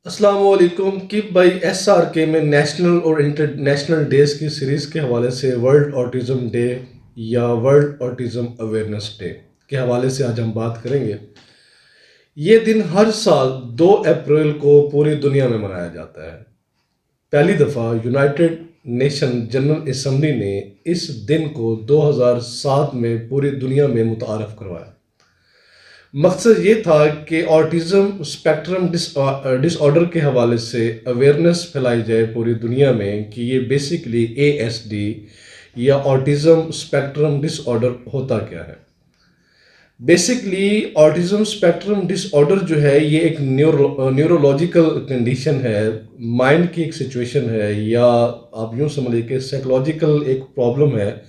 अस्सलाम वालेकुम कि भाई एसआरके में नेशनल और इंटरनेशनल डेज की सीरीज़ के हवाले से वर्ल्ड ऑटिज़म डे या वर्ल्ड ऑटिज़म अवेयरनेस डे के हवाले से आज हम बात करेंगे। ये दिन हर साल 2 अप्रैल को पूरी दुनिया में मनाया जाता है। पहली दफ़ा यूनाइटेड नेशन जनरल असम्बली ने इस दिन को 2007 में पूरी दुनिया में मुतारफ़ करवाया। मकसद ये था कि ऑटिज़म स्पेक्ट्रम डिसऑर्डर के हवाले से अवेयरनेस फैलाई जाए पूरी दुनिया में कि ये बेसिकली एएसडी या ऑटिज़म स्पेक्ट्रम डिसऑर्डर होता क्या है। बेसिकली ऑटिज़म स्पेक्ट्रम डिसऑर्डर जो है ये एक न्यूरोलॉजिकल कंडीशन है, माइंड की एक सिचुएशन है, या आप यूँ समझिए कि साइकोलॉजिकल एक प्रॉब्लम है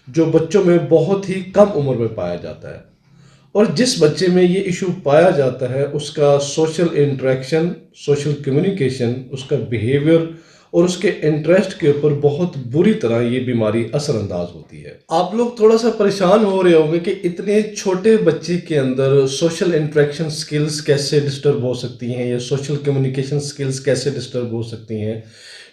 जो बच्चों में बहुत ही कम उम्र में पाया जाता है। और जिस बच्चे में ये इशू पाया जाता है उसका सोशल इंटरेक्शन, सोशल कम्युनिकेशन, उसका बिहेवियर और उसके इंटरेस्ट के ऊपर बहुत बुरी तरह ये बीमारी असरअंदाज होती है। आप लोग थोड़ा सा परेशान हो रहे होंगे कि इतने छोटे बच्चे के अंदर सोशल इंटरेक्शन स्किल्स कैसे डिस्टर्ब हो सकती हैं या सोशल कम्युनिकेशन स्किल्स कैसे डिस्टर्ब हो सकती हैं,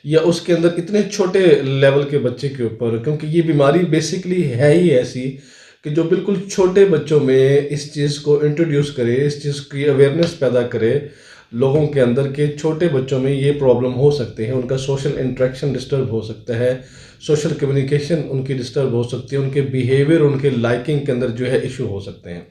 या उसके अंदर इतने छोटे लेवल के बच्चे के ऊपर, क्योंकि ये बीमारी बेसिकली है ही ऐसी कि जो बिल्कुल छोटे बच्चों में इस चीज़ को इंट्रोड्यूस करे, इस चीज़ की अवेयरनेस पैदा करे लोगों के अंदर के छोटे बच्चों में ये प्रॉब्लम हो सकते हैं। उनका सोशल इंटरेक्शन डिस्टर्ब हो सकता है, सोशल कम्युनिकेशन उनकी डिस्टर्ब हो सकती है, उनके बिहेवियर, उनके लाइकिंग के अंदर जो है इशू हो सकते हैं।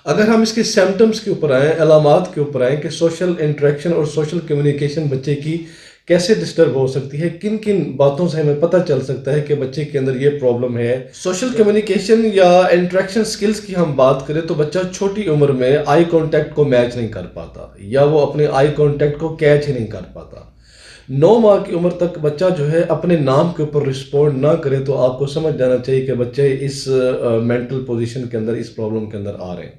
अगर हम इसके सिम्टम्स के ऊपर आएँ, अलामात के ऊपर आएँ कि सोशल इंटरेक्शन और सोशल कम्युनिकेशन बच्चे की कैसे डिस्टर्ब हो सकती है, किन किन बातों से हमें पता चल सकता है कि बच्चे के अंदर ये प्रॉब्लम है। सोशल कम्युनिकेशन या इंटरेक्शन स्किल्स की हम बात करें तो बच्चा छोटी उम्र में आई कांटेक्ट को मैच नहीं कर पाता या वो अपने आई कांटेक्ट को कैच ही नहीं कर पाता। 9 माह की उम्र तक बच्चा जो है अपने नाम के ऊपर रिस्पॉन्ड ना करे तो आपको समझ जाना चाहिए कि बच्चे इस मेंटल पोजीशन के अंदर, इस प्रॉब्लम के अंदर आ रहे हैं।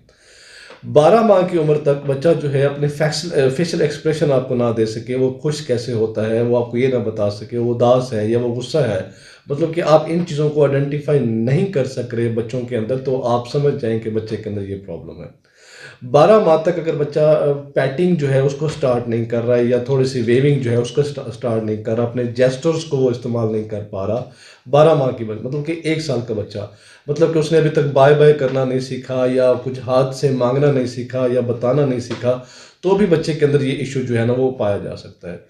12 माह की उम्र तक बच्चा जो है अपने फेशियल एक्सप्रेशन आपको ना दे सके, वो खुश कैसे होता है वो आपको ये ना बता सके, वो उदास है या वो गुस्सा है, मतलब कि आप इन चीज़ों को आइडेंटिफाई नहीं कर सक रहे बच्चों के अंदर, तो आप समझ जाएं कि बच्चे के अंदर ये प्रॉब्लम है। 12 माह तक अगर बच्चा पैटिंग जो है उसको स्टार्ट नहीं कर रहा है या थोड़ी सी वेविंग जो है उसको स्टार्ट नहीं कर रहा, अपने जेस्टर्स को वो इस्तेमाल नहीं कर पा रहा, 12 माह की मतलब कि 1 साल का बच्चा, मतलब कि उसने अभी तक बाय बाय करना नहीं सीखा या कुछ हाथ से मांगना नहीं सीखा या बताना नहीं सीखा, तो भी बच्चे के अंदर ये इशू जो है ना वो पाया जा सकता है।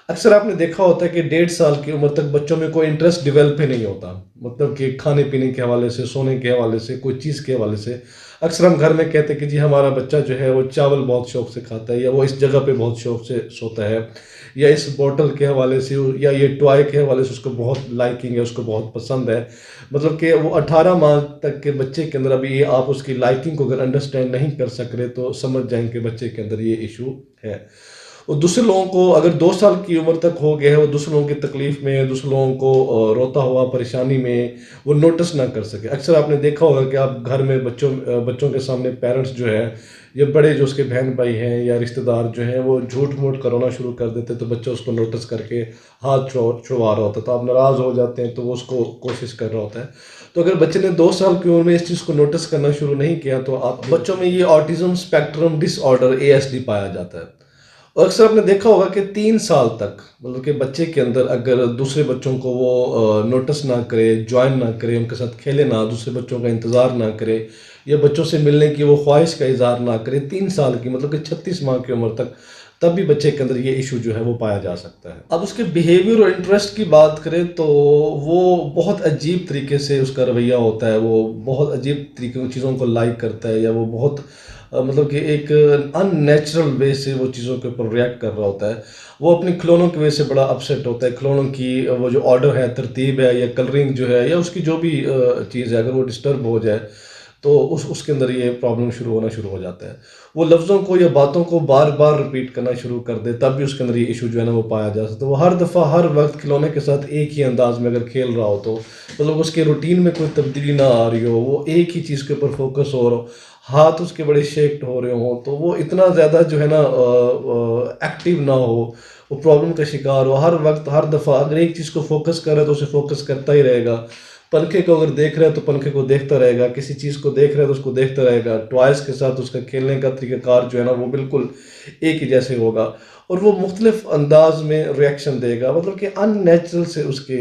अक्सर आपने देखा होता है कि 1.5 साल की उम्र तक बच्चों में कोई इंटरेस्ट डेवलप ही नहीं होता, मतलब कि खाने पीने के हवाले से, सोने के हवाले से, कोई चीज़ के हवाले से। अक्सर हम घर में कहते हैं कि जी हमारा बच्चा जो है वो चावल बहुत शौक से खाता है, या वो इस जगह पे बहुत शौक से सोता है, या इस बोतल के हवाले से या ये टॉय के हवाले से उसको बहुत लाइकिंग है, उसको बहुत पसंद है। मतलब कि वो 18 माह तक के बच्चे के अंदर अभी ये आप उसकी लाइकिंग को अगर अंडरस्टैंड नहीं कर सक रहे तो समझ जाएं कि बच्चे के अंदर ये इशू है। और दूसरे लोगों को अगर 2 साल की उम्र तक हो गया है, वो दूसरे लोगों की तकलीफ में, दूसरे लोगों को रोता हुआ परेशानी में वो नोटिस ना कर सके। अक्सर आपने देखा होगा कि आप घर में बच्चों के सामने पेरेंट्स जो है या बड़े जो उसके बहन भाई हैं या रिश्तेदार जो हैं वो झूठ मूठ का रोना शुरू कर देते, तो बच्चा उसको नोटिस करके हाथ छुड़वा रहा होता है, तो आप नाराज़ हो जाते हैं तो वो उसको कोशिश कर रहा होता है। तो अगर बच्चे ने 2 साल की उम्र में इस चीज़ को नोटिस करना शुरू नहीं किया तो आप बच्चों में ये ऑटिज्म स्पेक्ट्रम डिसऑर्डर एएसडी पाया जाता है। और अक्सर आपने देखा होगा कि 3 साल तक, मतलब कि बच्चे के अंदर अगर दूसरे बच्चों को वो नोटिस ना करे, ज्वाइन ना करे, उनके साथ खेले ना, दूसरे बच्चों का इंतज़ार ना करे या बच्चों से मिलने की वो ख्वाहिश का इज़हार ना करे 3 साल की, मतलब कि 36 माह की उम्र तक, तब भी बच्चे के अंदर ये इशू जो है वो पाया जा सकता है। अब उसके बिहेवियर और इंटरेस्ट की बात करें तो वो बहुत अजीब तरीके से उसका रवैया होता है, वो बहुत अजीब तरीके की चीज़ों को लाइक करता है, या वो बहुत मतलब कि एक अननेचुरल वे से वो चीज़ों के ऊपर रिएक्ट कर रहा होता है। वो अपने खिलौनों की वजह से बड़ा अपसेट होता है। खिलौनों की वो जो ऑर्डर है, तरतीब है या कलरिंग जो है या उसकी जो भी चीज़ है, अगर वो डिस्टर्ब हो जाए तो उसके अंदर ये प्रॉब्लम शुरू हो जाता है। वो लफ्ज़ों को या बातों को बार-बार रिपीट करना शुरू कर दे, तब भी उसके अंदर ये इशू जो है ना वो पाया जा सकता है। वो हर दफ़ा हर वक़्त खिलौने के साथ एक ही अंदाज़ में अगर खेल रहा हो तो मतलब उसके रूटीन में कोई तब्दीली ना आ रही हो, वो एक ही चीज़ के ऊपर फ़ोकस हो रहा हो, हाथ उसके बड़े शेक्ड हो रहे हों, तो वो इतना ज़्यादा जो है ना एक्टिव ना हो, वो प्रॉब्लम का शिकार हो, हर वक़्त हर दफ़ा अगर एक चीज़ को फ़ोकस कर रहा है तो उसे फ़ोकस करता ही रहेगा। पंखे को अगर देख रहा है तो पंखे को देखता रहेगा, किसी चीज़ को देख रहा है तो उसको देखता रहेगा, टॉयज़ के साथ उसका खेलने का तरीक़ाकार जो है ना वो बिल्कुल एक ही जैसे होगा और वो मुख्तलिफ अंदाज में रिएक्शन देगा, मतलब कि अननेचुरल से उसके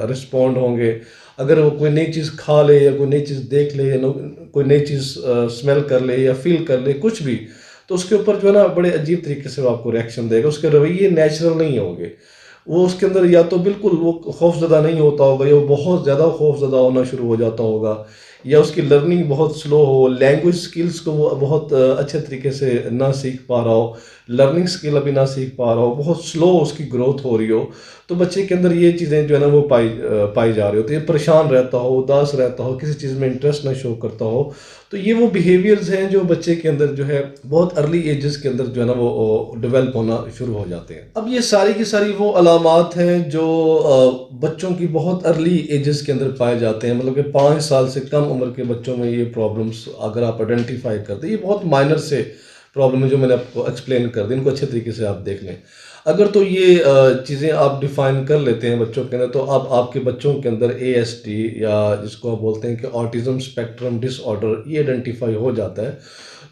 रिस्पॉन्ड होंगे। अगर वो कोई नई चीज़ खा ले या कोई नई चीज़ देख ले या कोई नई चीज़ स्मेल कर ले या फील कर ले कुछ भी, तो उसके ऊपर जो है ना बड़े अजीब तरीके से वो आपको रिएक्शन देगा, उसके रवैये नेचुरल नहीं होंगे। वो उसके अंदर या तो बिल्कुल वो खौफज़दा नहीं होता होगा या वो बहुत ज़्यादा खौफज़दा होना शुरू हो जाता होगा या उसकी लर्निंग बहुत स्लो हो, लैंग्वेज स्किल्स को वो बहुत अच्छे तरीके से ना सीख पा रहा हो, लर्निंग स्किल अभी ना सीख पा रहा हो, बहुत स्लो उसकी ग्रोथ हो रही हो, तो बच्चे के अंदर ये चीज़ें जो है ना वो पाई जा रही हो, तो ये परेशान रहता हो, उदास रहता हो, किसी चीज़ में इंटरेस्ट ना शो करता हो, तो ये वो बिहेवियर्स हैं जो बच्चे के अंदर जो है बहुत अर्ली एजेस के अंदर जो है ना वो डेवलप होना शुरू हो जाते हैं। अब ये सारी की सारी वो अलामात हैं जो बच्चों की बहुत अर्ली एजेस के अंदर पाए जाते हैं, मतलब कि 5 साल से कम उम्र के बच्चों में ये प्रॉब्लम्स अगर आप आइडेंटिफाई करते हैं, ये बहुत माइनर से प्रॉब्लम है जो मैंने आपको एक्सप्लेन कर दी, इनको अच्छे तरीके से आप देख लें। अगर तो ये चीज़ें आप डिफ़ाइन कर लेते हैं बच्चों के अंदर, तो अब आपके बच्चों के अंदर ASD या जिसको आप बोलते हैं कि ऑटिज़्म स्पेक्ट्रम डिसऑर्डर ये आइडेंटिफ़ाई हो जाता है।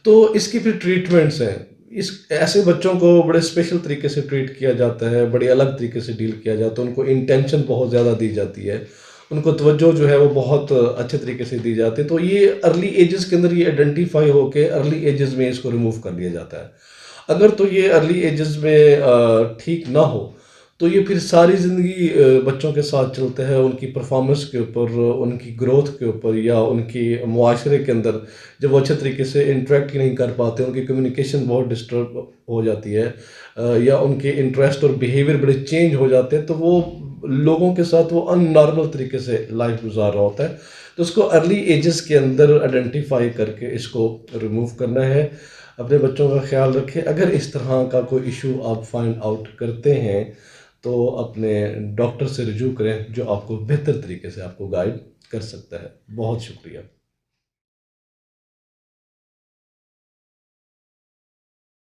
तो इसकी फिर ट्रीटमेंट्स हैं। इस ऐसे बच्चों को बड़े स्पेशल तरीके से ट्रीट किया जाता है, बड़े अलग तरीके से डील किया जाता है, उनको इंटेंशन बहुत ज़्यादा दी जाती है, उनको तवज्जो जो है वो बहुत अच्छे तरीके से दी जाती है। तो ये अर्ली एजेस के अंदर ये आइडेंटिफ़ाई होके अर्ली एजेस में इसको रिमूव कर लिया जाता है। अगर तो ये अर्ली एजेस में ठीक ना हो, तो ये फिर सारी ज़िंदगी बच्चों के साथ चलता है, उनकी परफ़ॉर्मेंस के ऊपर, उनकी ग्रोथ के ऊपर या उनकी मुआशरे के अंदर जब वो अच्छे तरीके से इंटरेक्ट ही नहीं कर पाते, उनकी कम्युनिकेशन बहुत डिस्टर्ब हो जाती है या उनके इंटरेस्ट और बिहेवियर बड़े चेंज हो जाते हैं, तो वो लोगों के साथ वो अननॉर्मल तरीके से लाइफ गुजार रहा होता है। तो उसको अर्ली एजेस के अंदर आइडेंटिफ़ाई करके इसको रिमूव करना है। अपने बच्चों का ख्याल रखें। अगर इस तरह का कोई इशू आप फाइंड आउट करते हैं, तो अपने डॉक्टर से रुजू करें, जो आपको बेहतर तरीके से आपको गाइड कर सकता है। बहुत शुक्रिया।